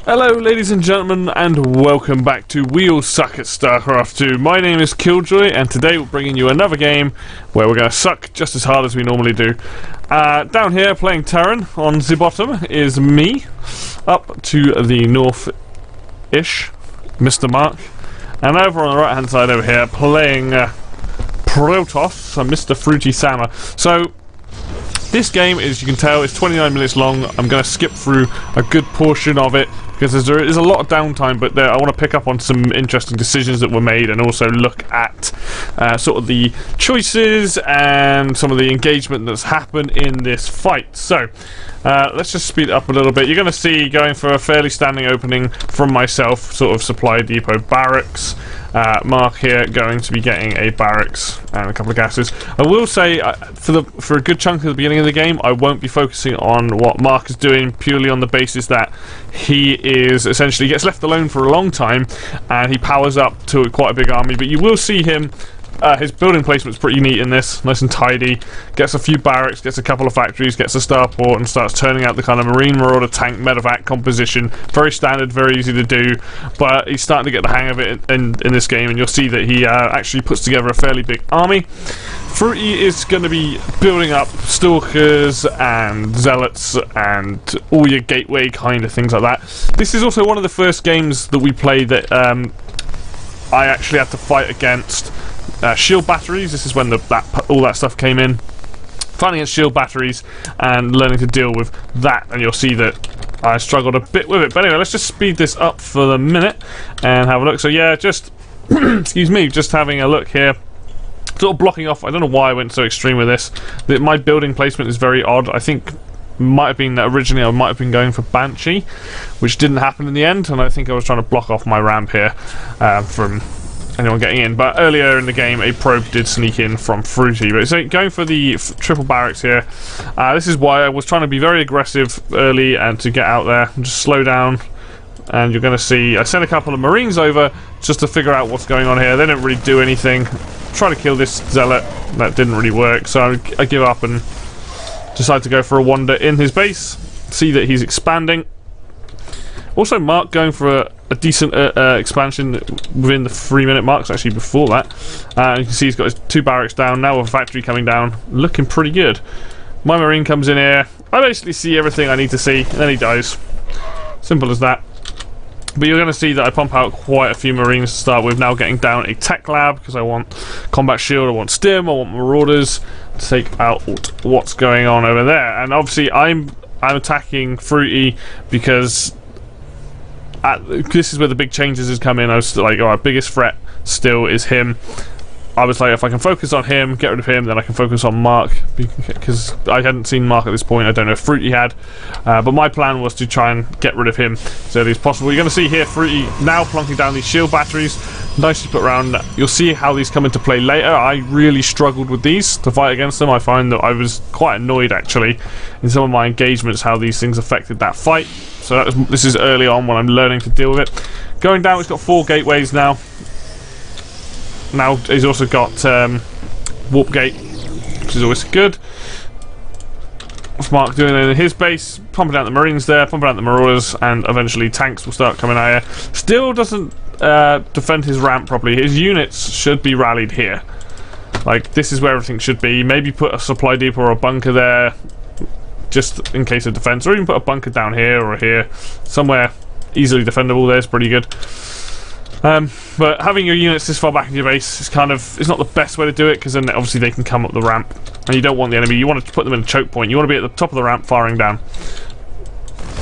Hello ladies and gentlemen, and welcome back to All Suck At Starcraft 2. My name is Killjoy, and today we're bringing you another game where we're going to suck just as hard as we normally do. Down here playing Terran on the bottom is me. Up to the north-ish, Mr. Mark. And over on the right hand side over here playing Protoss and Mr. Fruity Sama. So this game, as you can tell, is 29 minutes long. I'm going to skip through a good portion of it because there is a lot of downtime, but I want to pick up on some interesting decisions that were made and also look at sort of the choices and some of the engagement that's happened in this fight. So let's just speed it up a little bit. You're going to see going for a fairly standing opening from myself, sort of supply depot barracks. Mark here going to be getting a barracks and a couple of gases. I will say for a good chunk of the beginning of the game I won't be focusing on what Mark is doing, purely on the basis that he is essentially gets left alone for a long time and he powers up to quite a big army, but you will see him his building placement's pretty neat in this, nice and tidy. Gets a few barracks, gets a couple of factories, gets a starport, and starts turning out the kind of marine marauder tank medevac composition. Very standard, very easy to do, but he's starting to get the hang of it in this game, and you'll see that he actually puts together a fairly big army. Fruity is going to be building up stalkers and zealots and all your gateway kind of things like that. This is also one of the first games that we played that I actually had to fight against shield batteries. This is when all that stuff came in. Fighting against shield batteries and learning to deal with that, and you'll see that I struggled a bit with it. But anyway, let's just speed this up for the minute and have a look. So yeah, just excuse me, just having a look here. Sort of blocking off. I don't know why I went so extreme with this. My building placement is very odd. I think might have been that originally I might have been going for Banshee, which didn't happen in the end, and I think I was trying to block off my ramp here from anyone getting in. But earlier in the game a probe did sneak in from Fruity. But so going for the triple barracks here, this is why I was trying to be very aggressive early and to get out there and just slow down. And you're going to see I sent a couple of marines over just to figure out what's going on here. They didn't really do anything. Try to kill this zealot, that didn't really work, so I give up and decide to go for a wander in his base, see that he's expanding. Also Mark going for a decent expansion within the 3-minute marks, actually before that. You can see he's got his 2 barracks down, now with a factory coming down, looking pretty good. My marine comes in here, I basically see everything I need to see, and then he dies. Simple as that. But you're going to see that I pump out quite a few marines to start with, now getting down a tech lab, because I want combat shield, I want stim, I want marauders to take out what's going on over there. And obviously I'm attacking Fruity because this is where the big changes has come in. I was like, our biggest threat still is him. I was like, if I can focus on him, get rid of him, then I can focus on Mark, because I hadn't seen Mark at this point. I don't know if Fruity had, but my plan was to try and get rid of him as early as possible. You're going to see here Fruity now plunking down these shield batteries, nicely put around. You'll see how these come into play later. I really struggled with these to fight against them. I find that I was quite annoyed actually in some of my engagements how these things affected that fight. So this is early on when I'm learning to deal with it. Going down, it's got 4 gateways now. Now he's also got warp gate, which is always good. What's Mark doing in his base? Pumping out the marines there, pumping out the marauders, and eventually tanks will start coming out here. Still doesn't defend his ramp properly. His units should be rallied here. Like, this is where everything should be. Maybe put a supply depot or a bunker there, just in case of defense, or even put a bunker down here or here, somewhere easily defendable. There's pretty good. But having your units this far back in your base is it's not the best way to do it, because then obviously they can come up the ramp and you don't want the enemy. You want to put them in a choke point. You want to be at the top of the ramp firing down.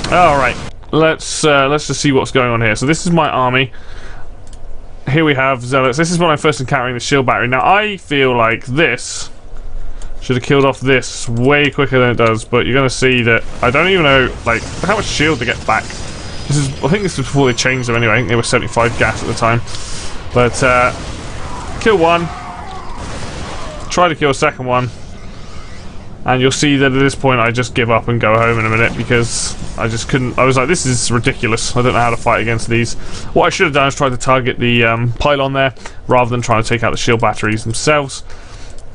Alright, let's just see what's going on here. So this is my army. Here we have zealots. This is when I'm first encountering the shield battery. Now I feel like this should have killed off this way quicker than it does, but you're going to see that I don't even know like how much shield to get back. I think this was before they changed them anyway. I think they were 75 gas at the time. But kill one, try to kill a second one, and you'll see that at this point I just give up and go home in a minute, because I just couldn't. I was like, this is ridiculous. I don't know how to fight against these. What I should have done is try to target the pylon there rather than trying to take out the shield batteries themselves.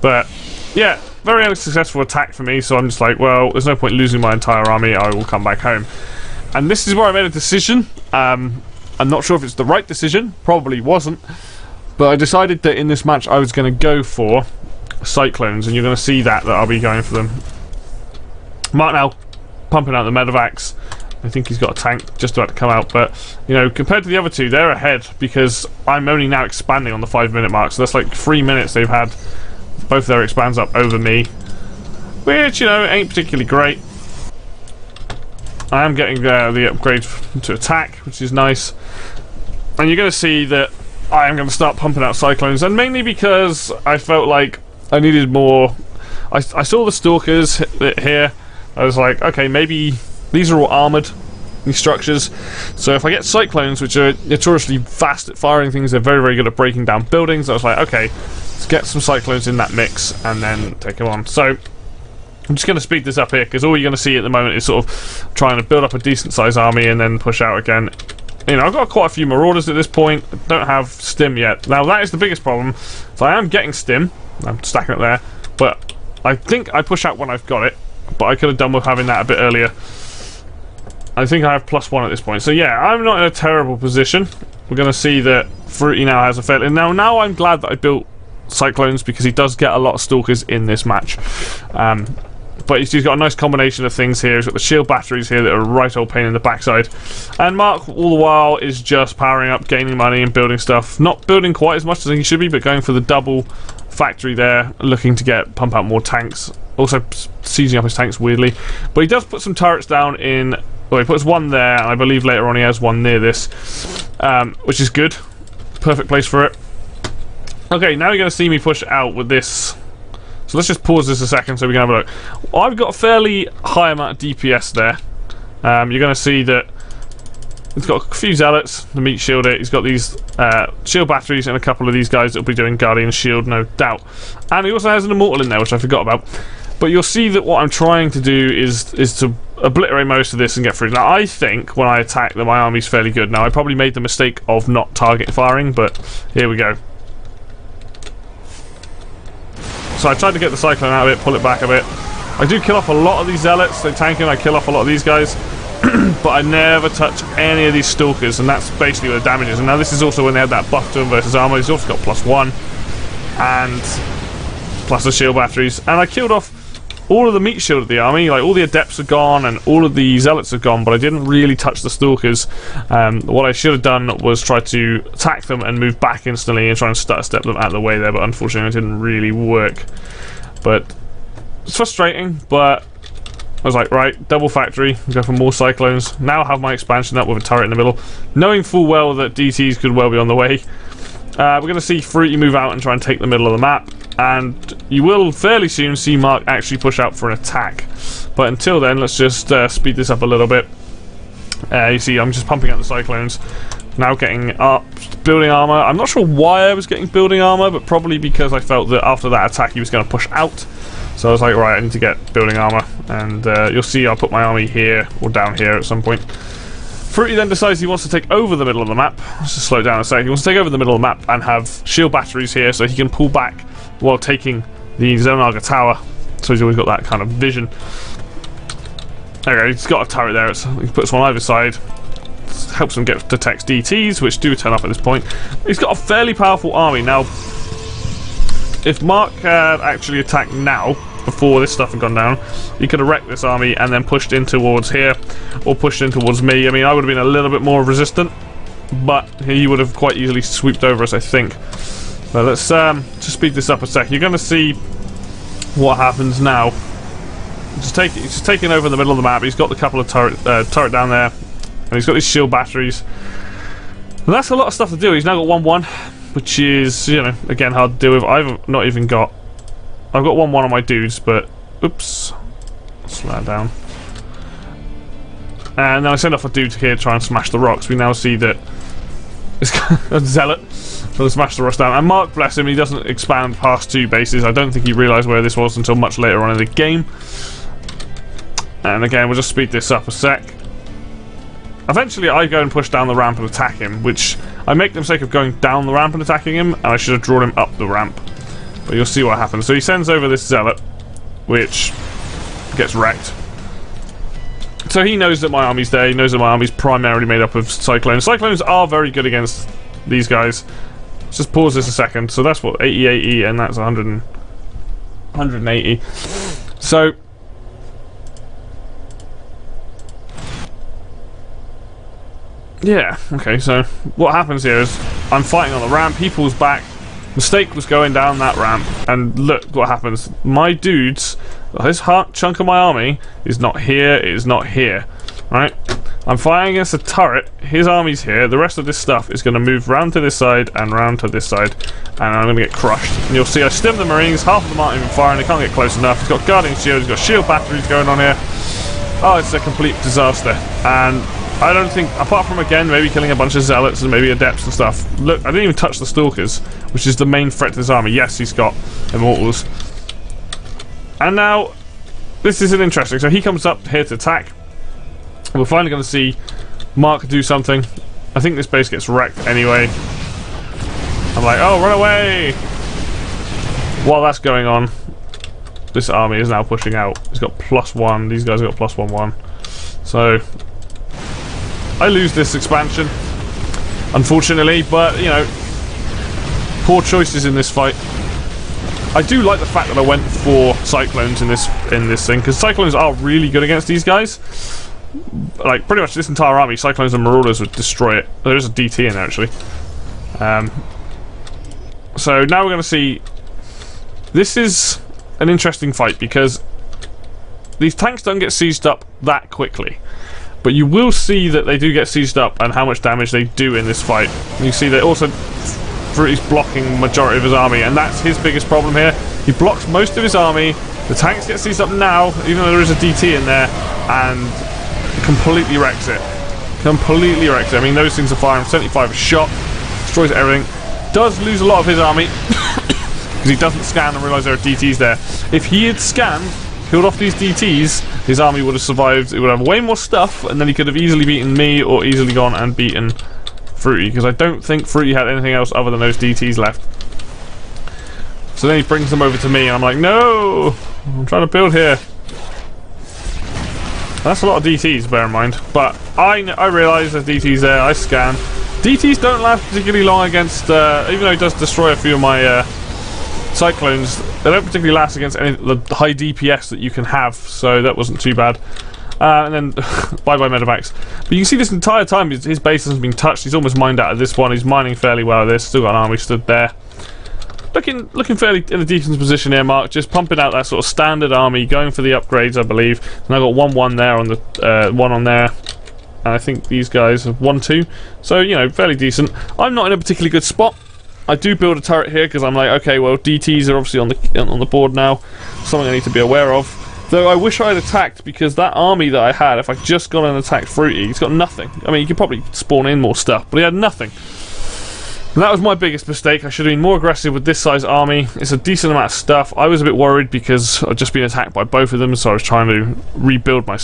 But yeah, very unsuccessful attack for me, so I'm just like, well, there's no point losing my entire army. I will come back home. And this is where I made a decision. I'm not sure if it's the right decision, probably wasn't, but I decided that in this match I was going to go for Cyclones, and you're going to see that I'll be going for them. Mark now pumping out the medevacs. I think he's got a tank just about to come out, but you know, compared to the other two, they're ahead because I'm only now expanding on the 5-minute mark, so that's like 3 minutes they've had both their expands up over me, which, you know, ain't particularly great. I am getting the upgrade to attack, which is nice, and you're going to see that I am going to start pumping out Cyclones, and mainly because I felt like I needed more. I saw the Stalkers here. I was like, okay, maybe these are all armoured, these structures, so if I get Cyclones, which are notoriously fast at firing things, they're very, very good at breaking down buildings. I was like, okay, let's get some Cyclones in that mix and then take them on. So I'm just going to speed this up here, because all you're going to see at the moment is sort of trying to build up a decent sized army and then push out again. You know, I've got quite a few Marauders at this point. I don't have Stim yet. Now that is the biggest problem. So I am getting Stim. I'm stacking it there, but I think I push out when I've got it, but I could have done with having that a bit earlier. I think I have +1 at this point. So yeah, I'm not in a terrible position. We're going to see that Fruity now has a fail. And now I'm glad that I built Cyclones, because he does get a lot of Stalkers in this match. But he's got a nice combination of things here. He's got the shield batteries here that are a right old pain in the backside. And Mark, all the while, is just powering up, gaining money and building stuff. Not building quite as much as I think he should be, but going for the double factory there, looking to pump out more tanks. Also seizing up his tanks weirdly. But he does put some turrets down in... Well, he puts one there, and I believe later on he has one near this, which is good. Perfect place for it. Okay, now you're going to see me push out with this. So let's just pause this a second so we can have a look. I've got a fairly high amount of DPS there. You're going to see that he's got a few zealots to meat shield it. He's got these shield batteries and a couple of these guys that will be doing Guardian Shield, no doubt. And he also has an Immortal in there, which I forgot about. But you'll see that what I'm trying to do is to obliterate most of this and get through. Now, I think when I attack that my army's fairly good. Now, I probably made the mistake of not target firing, but here we go. So I tried to get the Cyclone out of it, pull it back a bit. I do kill off a lot of these zealots. They tank in, I kill off a lot of these guys. But I never touch any of these Stalkers, and that's basically where the damage is. And now this is also when they had that buff to them versus armor. He's also got +1 and plus the shield batteries. And I killed off all of the meat shield of the army. Like, all the adepts are gone and all of the zealots are gone, but I didn't really touch the Stalkers. What I should have done was try to attack them and move back instantly and try and step them out of the way there, but unfortunately it didn't really work. But it's frustrating, but I was like, right, double factory, go for more Cyclones. Now I have my expansion up with a turret in the middle, knowing full well that DTs could well be on the way. We're going to see Fruity move out and try and take the middle of the map, and you will fairly soon see Mark actually push out for an attack. But until then, let's just speed this up a little bit. You see, I'm just pumping out the Cyclones. Now getting up, building armor. I'm not sure why I was getting building armor, but probably because I felt that after that attack he was going to push out. So I was like, right, I need to get building armor, and you'll see I'll put my army here or down here at some point. Fruity then decides he wants to take over the middle of the map. Let's just slow it down a second. He wants to take over the middle of the map and have shield batteries here so he can pull back while taking the Zonaga tower. So he's always got that kind of vision. Okay, he's got a turret there. He puts one either side. Helps him get detect DTs, which do turn up at this point. He's got a fairly powerful army. Now, if Mark had actually attacked now, before this stuff had gone down, he could have wrecked this army and then pushed in towards here, or pushed in towards me. I mean, I would have been a little bit more resistant, but he would have quite easily swooped over us, I think. But let's just speed this up a sec. You're going to see what happens now. He's just taking over the middle of the map. He's got the couple of turret down there, and he's got these shield batteries. And that's a lot of stuff to do. He's now got 1-1, which is, you know, again, hard to deal with. I've not even got... I've got 1-1 on my dudes, but... Oops. Slow that down. And then I send off a dude here to try and smash the rocks. We now see that it's a zealot. So they smash the rocks down. And Mark, bless him, he doesn't expand past 2 bases. I don't think he realised where this was until much later on in the game. And again, we'll just speed this up a sec. Eventually, I go and push down the ramp and attack him, which I make the mistake of going down the ramp and attacking him, and I should have drawn him up the ramp. But you'll see what happens. So he sends over this zealot, which gets wrecked. So he knows that my army's there. He knows that my army's primarily made up of Cyclones. Cyclones are very good against these guys. Let's just pause this a second. So that's what, 80, 80, and that's 180. So... yeah, okay, so what happens here is I'm fighting on the ramp, he pulls back, mistake was going down that ramp, and look what happens. My dudes, this chunk of my army is not here, it is not here, right? I'm fighting against a turret, his army's here, the rest of this stuff is going to move round to this side and round to this side, and I'm going to get crushed. And you'll see I stim the Marines, half of them aren't even firing, they can't get close enough, he's got guarding shields, he's got shield batteries going on here. Oh, it's a complete disaster, and I don't think, apart from again maybe killing a bunch of zealots and maybe adepts and stuff. Look, I didn't even touch the stalkers, which is the main threat to this army. Yes, he's got immortals. And now, this is interesting. So he comes up here to attack. We're finally going to see Mark do something. I think this base gets wrecked anyway. I'm like, oh, run away! While that's going on, this army is now pushing out. It's got +1. These guys have got +1-1. So... I lose this expansion, unfortunately, but, you know, poor choices in this fight. I do like the fact that I went for Cyclones in this thing, because Cyclones are really good against these guys. Like, pretty much this entire army, Cyclones and Marauders would destroy it. There is a DT in there, actually. So now we're going to see... this is an interesting fight, because these tanks don't get seized up that quickly. But you will see that they do get seized up and how much damage they do in this fight. You see that also Fruity's blocking majority of his army, and that's his biggest problem here. He blocks most of his army, the tanks get seized up now, even though there is a DT in there, and completely wrecks it. Completely wrecks it. I mean, those things are firing 75 a shot, destroys everything. Does lose a lot of his army, because he doesn't scan and realise there are DTs there. If he had scanned, killed off these DTs, his army would have survived. It would have way more stuff, and then he could have easily beaten me or easily gone and beaten Fruity, because I don't think Fruity had anything else other than those DTs left. So then he brings them over to me, and I'm like, no! I'm trying to build here. That's a lot of DTs, bear in mind. But I realise there's DTs there, I scan. DTs don't last particularly long against, even though he does destroy a few of my Cyclones, they don't particularly last against any the high DPS that you can have, so that wasn't too bad. And then, bye-bye Medivacs. But you can see this entire time his base hasn't been touched. He's almost mined out of this one. He's mining fairly well at this. Still got an army stood there. Looking fairly in a decent position here, Mark. Just pumping out that sort of standard army, going for the upgrades, I believe. And I got 1-1 there on the one on there. And I think these guys have 1-2. So, you know, fairly decent. I'm not in a particularly good spot. I do build a turret here because I'm like, okay, well, DTs are obviously on the board now. Something I need to be aware of. Though I wish I had attacked, because that army that I had, if I just gone and attacked Fruity, he's got nothing. I mean, you could probably spawn in more stuff, but he had nothing. And that was my biggest mistake. I should have been more aggressive with this size army. It's a decent amount of stuff. I was a bit worried because I'd just been attacked by both of them, so I was trying to rebuild my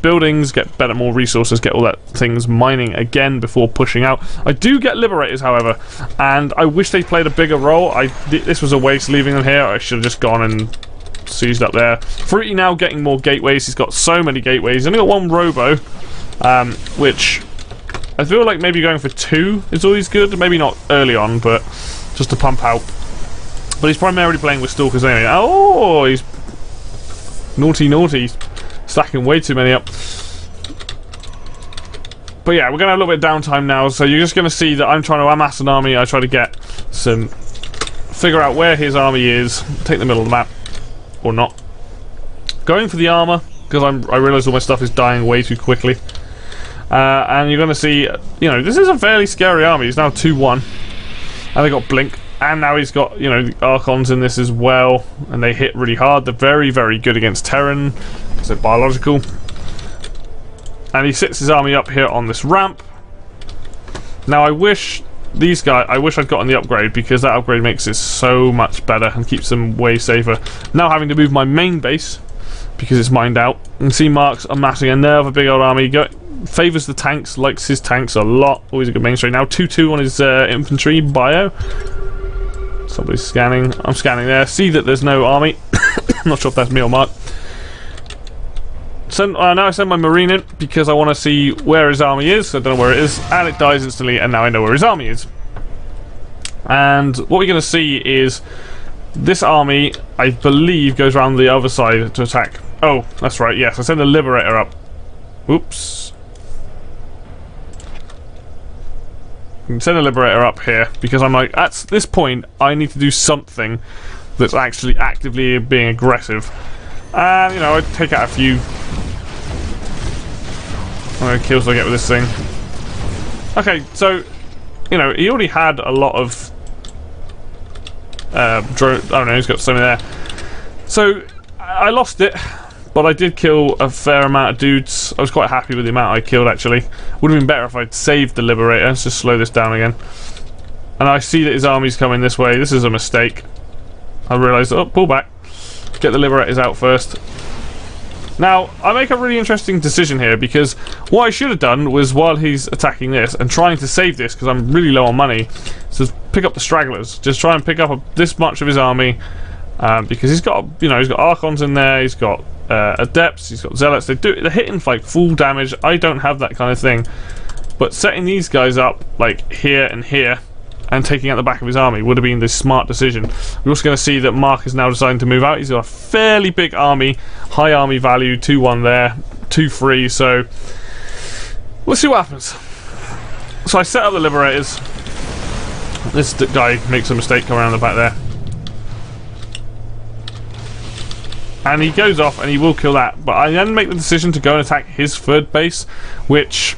buildings, get more resources, get all that things mining again before pushing out. I do get Liberators, however, and I wish they played a bigger role. This was a waste leaving them here. I should have just gone and seized up there. Fruity now getting more gateways. He's got so many gateways. He's only got one robo, which... I feel like maybe going for 2 is always good. Maybe not early on, but just to pump out. But he's primarily playing with Stalkers anyway. Oh, he's naughty. Stacking way too many up. But yeah, we're going to have a little bit of downtime now. So you're just going to see that I'm trying to amass an army. I try to get some... figure out where his army is. Take the middle of the map. Or not. Going for the armor, because I realise all my stuff is dying way too quickly. And you're going to see, you know, this is a fairly scary army. He's now 2-1. And they got Blink. And now he's got, you know, the Archons in this as well. And they hit really hard. They're very, very good against Terran, because they're biological. And he sits his army up here on this ramp. Now I wish I'd gotten the upgrade, because that upgrade makes it so much better and keeps them way safer. Now having to move my main base, because it's mined out. You can see Mark's amassing another big old army. Favours the tanks, likes his tanks a lot. Always a good mainstream. Now 2-2 on his infantry bio. Somebody's scanning. I'm scanning there. See that there's no army. I'm not sure if that's me or Mark. now I send my marine in because I want to see where his army is. I don't know where it is, and it dies instantly, and now I know where his army is. And what we're going to see is this army, I believe, goes around the other side to attack. Oh, that's right, yes, I send the Liberator up. Oops. Send a Liberator up here because I'm like, at this point I need to do something that's actually actively being aggressive. And, you know, I take out a few. How many kills do I get with this thing? Okay, so, you know, he already had a lot of drone. Oh no, he's got something there. So, I lost it, but I did kill a fair amount of dudes. I was quite happy with the amount I killed, actually. Would have been better if I'd saved the Liberator. Let's just slow this down again. And I see that his army's coming this way. This is a mistake. I realised, oh, pull back. Get the Liberators out first. Now, I make a really interesting decision here, because what I should have done was, while he's attacking this and trying to save this, because I'm really low on money, is pick up the stragglers. Just try and pick up this much of his army, because he's got, you know, he's got Archons in there, he's got Adepts, he's got Zealots. They're hitting like full damage. I don't have that kind of thing. But setting these guys up, like here and here, and taking out the back of his army would have been the smart decision. We're also going to see that Mark is now deciding to move out. He's got a fairly big army, high army value, 2-1 there, 2-3, so we'll see what happens. So I set up the Liberators. This guy makes a mistake coming around the back there. And he goes off and he will kill that, but I then make the decision to go and attack his third base, which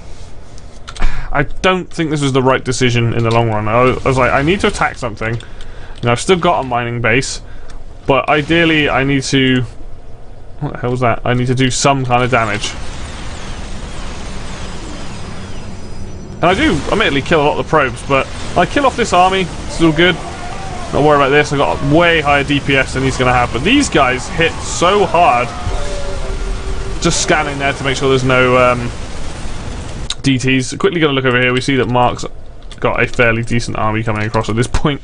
I don't think this was the right decision in the long run. I was like, I need to attack something. You know, I've still got a mining base, but ideally I need to... What the hell was that? I need to do some kind of damage. And I do, admittedly, kill a lot of the probes, but I kill off this army, still good. Don't worry about this, I got a way higher DPS than he's going to have. But these guys hit so hard. Just scanning there to make sure there's no... DTs. Quickly going to look over here. We see that Mark's got a fairly decent army coming across at this point.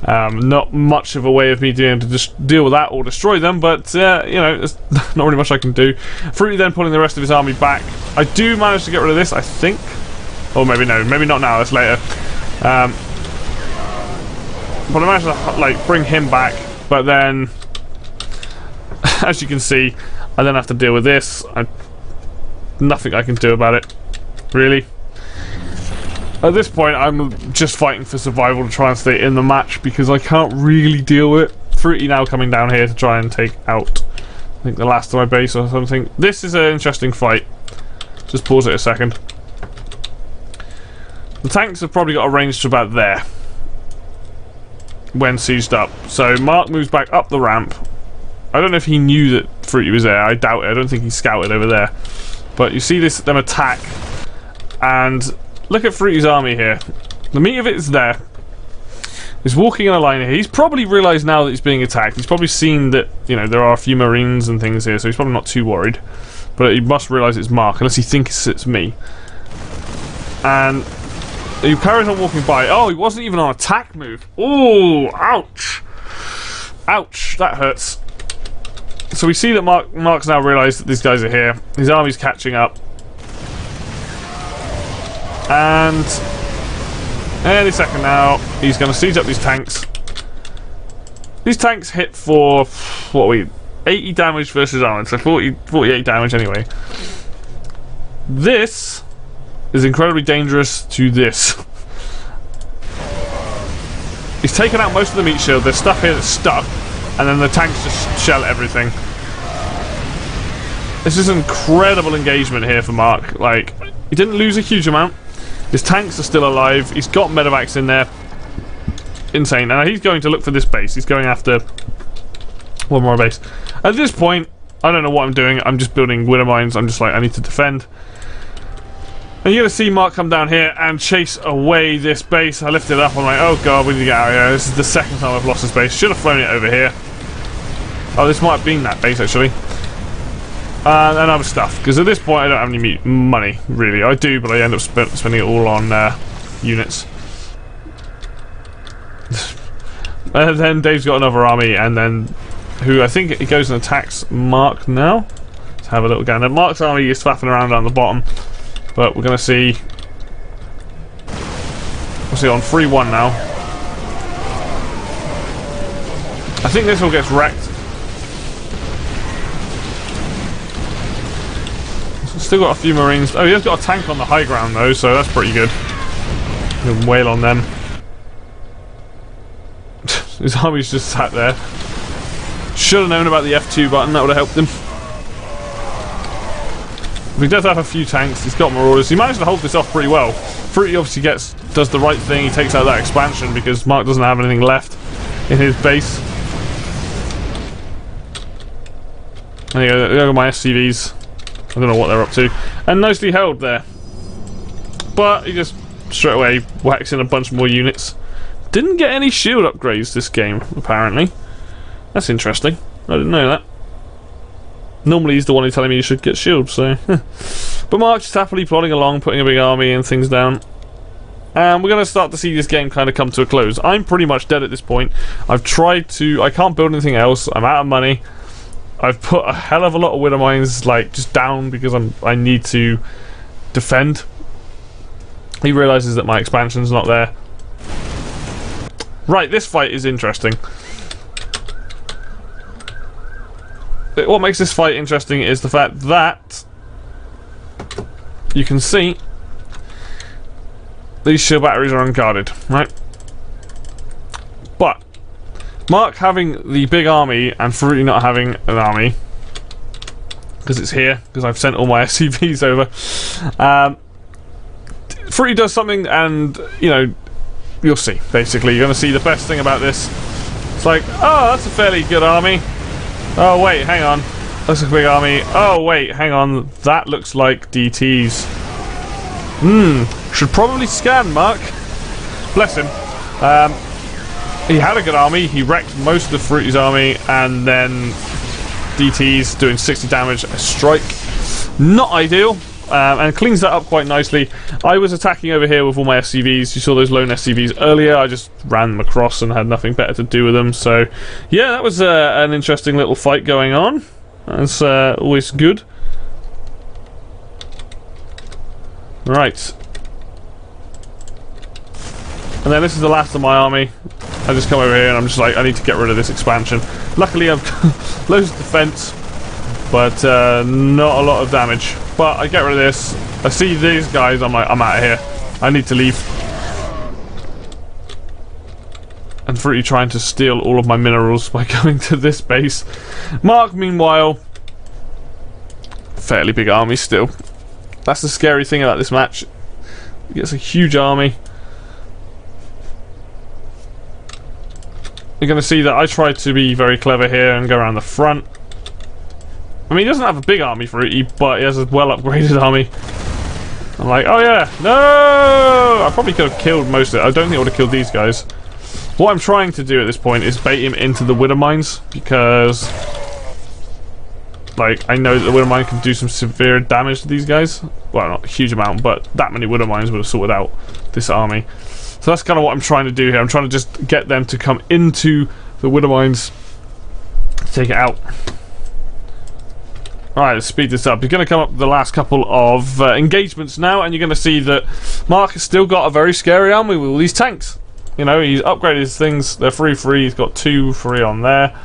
Not much of a way of me being able to just deal with that or destroy them, but you know, there's not really much I can do. Fruity then pulling the rest of his army back. I do manage to get rid of this, I think. Or maybe no, maybe not now. That's later. But I managed to like bring him back, but then, as you can see, I then have to deal with this. Nothing I can do about it. Really. At this point, I'm just fighting for survival to try and stay in the match because I can't really deal with it. Fruity now coming down here to try and take out, I think, the last of my base or something. This is an interesting fight. Just pause it a second. The tanks have probably got a range to about there when sieged up. So Mark moves back up the ramp. I don't know if he knew that Fruity was there. I doubt it. I don't think he scouted over there. But you see them attack. And look at Fruity's army here. The meat of it is there. He's walking in a line here. He's probably realised now that he's being attacked. He's probably seen that, you know, there are a few Marines and things here, so he's probably not too worried. But he must realise it's Mark, unless he thinks it's me. And he carries on walking by. Oh, he wasn't even on attack move. Oh, ouch. Ouch, that hurts. So we see that Mark's now realised that these guys are here. His army's catching up. And any second now, he's going to siege up these tanks. These tanks hit for, what are we, 80 damage versus armor, so 48 damage anyway. This is incredibly dangerous to this. He's taken out most of the meat shield, there's stuff here that's stuck, and then the tanks just shell everything. This is incredible engagement here for Mark. Like, he didn't lose a huge amount. His tanks are still alive. He's got medevacs in there. Insane. And he's going to look for this base. He's going after one more base. At this point, I don't know what I'm doing. I'm just building widow mines. I'm just like, I need to defend. And you're going to see Mark come down here and chase away this base. I lift it up. I'm like, oh god, we need to get out of here. This is the second time I've lost this base. Should have flown it over here. Oh, this might have been that base, actually. And other stuff, because at this point I don't have any money, really. I do, but I end up spending it all on units. And then Dave's got another army, and then who I think he goes and attacks Mark now. to have a little gander. Mark's army is faffing around down the bottom, but we're going to see. We'll see on 3-1 now. I think this all gets wrecked. Still got a few marines. Oh, he has got a tank on the high ground though, so that's pretty good. He'll wail on them. His army's just sat there. Should have known about the F2 button, that would have helped him. He does have a few tanks, he's got marauders. He managed to hold this off pretty well. Fruity obviously does the right thing, he takes out that expansion because Mark doesn't have anything left in his base. There you go, there go my SCVs. I don't know what they're up to. And nicely held there. But he just straight away whacks in a bunch more units. Didn't get any shield upgrades this game, apparently. That's interesting. I didn't know that. Normally he's the one who's telling me you should get shields, so... But Mark's just happily plodding along, putting a big army and things down. And we're going to start to see this game kind of come to a close. I'm pretty much dead at this point. I've tried to... I can't build anything else. I'm out of money. I've put a hell of a lot of widow mines, like, just down because I need to defend. He realises that my expansion's not there. Right, this fight is interesting. What makes this fight interesting is the fact that you can see these shield batteries are unguarded, right? But Mark having the big army and Fruity not having an army because it's here, because I've sent all my SCVs over. Fruity does something, and you know, you'll see. Basically, you're going to see the best thing about this. It's like, oh, that's a fairly good army. Oh wait, hang on. That's a big army. Oh wait, hang on. That looks like DTs. Should probably scan, Mark. Bless him. He had a good army. He wrecked most of Fruity's army, and then DTs doing 60 damage a strike. Not ideal. And cleans that up quite nicely. I was attacking over here with all my SCVs. You saw those lone SCVs earlier. I just ran them across and had nothing better to do with them. So, yeah, that was an interesting little fight going on. That's always good. Right. And then this is the last of my army. I just come over here and I'm just like, I need to get rid of this expansion. Luckily, I've loads of defense, but not a lot of damage. But I get rid of this. I see these guys. I'm like, I'm out of here. I need to leave. And Fruity trying to steal all of my minerals by going to this base. Mark, meanwhile, fairly big army still. That's the scary thing about this match. He gets a huge army. You're going to see that I tried to be very clever here and go around the front. I mean, he doesn't have a big army, Fruity, but he has a well-upgraded army. I'm like, oh yeah, no! I probably could have killed most of it. I don't think I would have killed these guys. What I'm trying to do at this point is bait him into the widow mines, because, like, I know that the widow mine can do some severe damage to these guys. Well, not a huge amount, but that many widow mines would have sorted out this army. So that's kind of what I'm trying to do here. I'm trying to just get them to come into the widow mines to take it out. Alright, let's speed this up. You're going to come up with the last couple of engagements now, and you're going to see that Mark has still got a very scary army with all these tanks. You know, he's upgraded his things. They're free. He's got 2 free on there.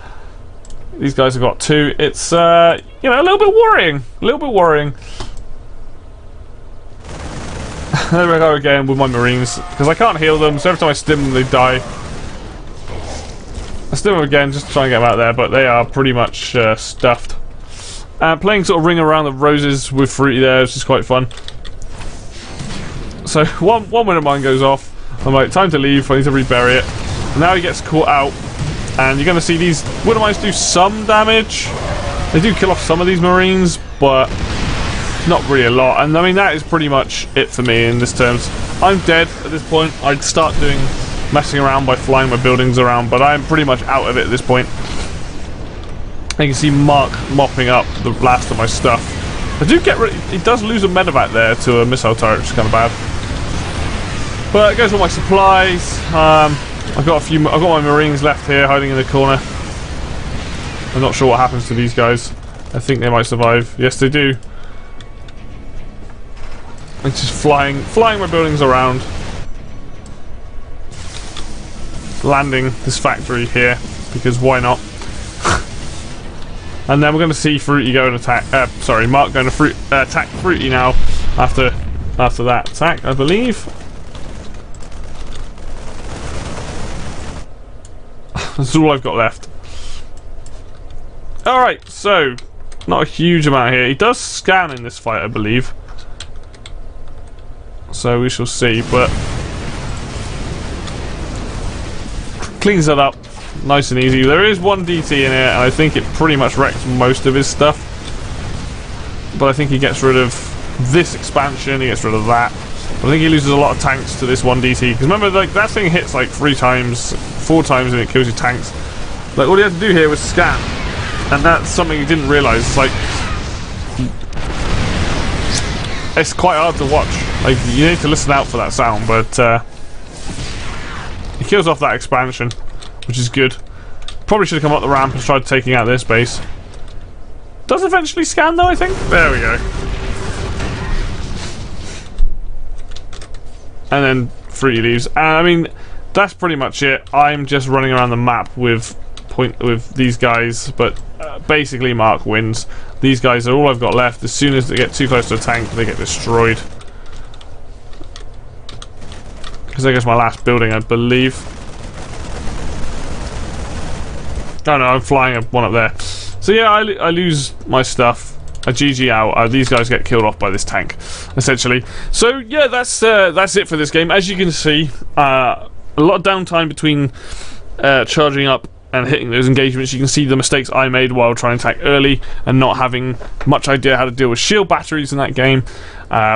These guys have got 2. It's, you know, a little bit worrying. A little bit worrying. There we go again with my marines, because I can't heal them, so every time I stim them, they die. I stim them again just to try and get them out there, but they are pretty much stuffed. Playing sort of ring around the roses with Fruity there, which is quite fun. So one widow mine goes off. I'm like, time to leave. I need to rebury it. And now he gets caught out, and you're going to see these widow mines do some damage. They do kill off some of these marines, but not really a lot. And I mean, that is pretty much it for me in this terms. I'm dead at this point. I'd start doing messing around by flying my buildings around, but I'm pretty much out of it at this point. You can see Mark mopping up the last of my stuff. I do get rid. He does lose a medevac there to a missile turret, which is kind of bad. But it goes all my supplies. I've got a few. I've got my marines left here hiding in the corner. I'm not sure what happens to these guys. I think they might survive. Yes, they do. It's just flying my buildings around. Landing this factory here, because why not? And then we're going to see Fruity go and attack. Sorry, Mark going to attack Fruity now after that attack, I believe. That's all I've got left. Alright, so not a huge amount here. He does scan in this fight, I believe. So we shall see, but cleans that up nice and easy. There is one DT in here, and I think it pretty much wrecks most of his stuff. But I think he gets rid of this expansion, he gets rid of that. But I think he loses a lot of tanks to this one DT. Because remember, like, that thing hits like 3 times, 4 times, and it kills your tanks. Like, all he had to do here was scan. And that's something he didn't realise. It's like, it's quite hard to watch. Like, you need to listen out for that sound, but he kills off that expansion, which is good. Probably should have come up the ramp and tried taking out this base. Does eventually scan though, I think? There we go. And then Fruity leaves. And I mean, that's pretty much it. I'm just running around the map with these guys, but basically Mark wins. These guys are all I've got left. As soon as they get too close to a tank, they get destroyed. Because I guess my last building, I believe. Oh no, I'm flying one up there. So yeah, I lose my stuff. I GG out. These guys get killed off by this tank, essentially. So yeah, that's it for this game. As you can see, a lot of downtime between charging up and hitting those engagements. You can see the mistakes I made while trying to attack early and not having much idea how to deal with shield batteries in that game.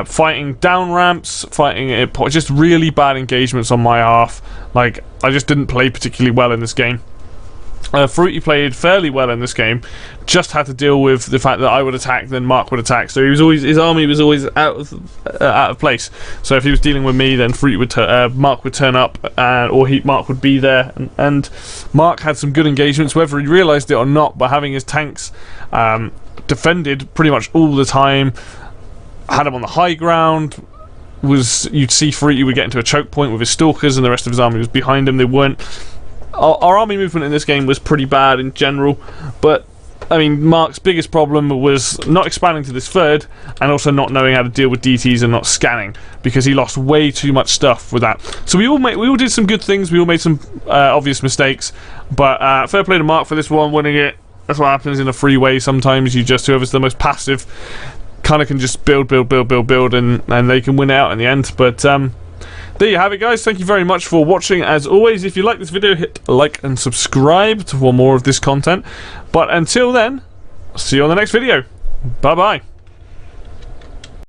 Fighting down ramps, fighting it, just really bad engagements on my half. Like, I just didn't play particularly well in this game. Fruity played fairly well in this game, just had to deal with the fact that I would attack, then Mark would attack. So he was always, his army was always out of place. So if he was dealing with me, then Fruity would Mark would turn up, or Mark would be there. And Mark had some good engagements, whether he realised it or not, by having his tanks defended pretty much all the time. Had him on the high ground. You'd see Fruity would get into a choke point with his stalkers, and the rest of his army was behind him. They weren't. Our army movement in this game was pretty bad in general, but I mean, Mark's biggest problem was not expanding to this third, and also not knowing how to deal with DTs and not scanning, because he lost way too much stuff with that. So we all did some good things, we all made some obvious mistakes, but fair play to Mark for this one, winning it. That's what happens in a free way. Sometimes you just, whoever's the most passive kind of can just build, and they can win it out in the end. But there you have it, guys. Thank you very much for watching. As always, if you like this video, hit like and subscribe for more of this content. But until then, see you on the next video. Bye bye.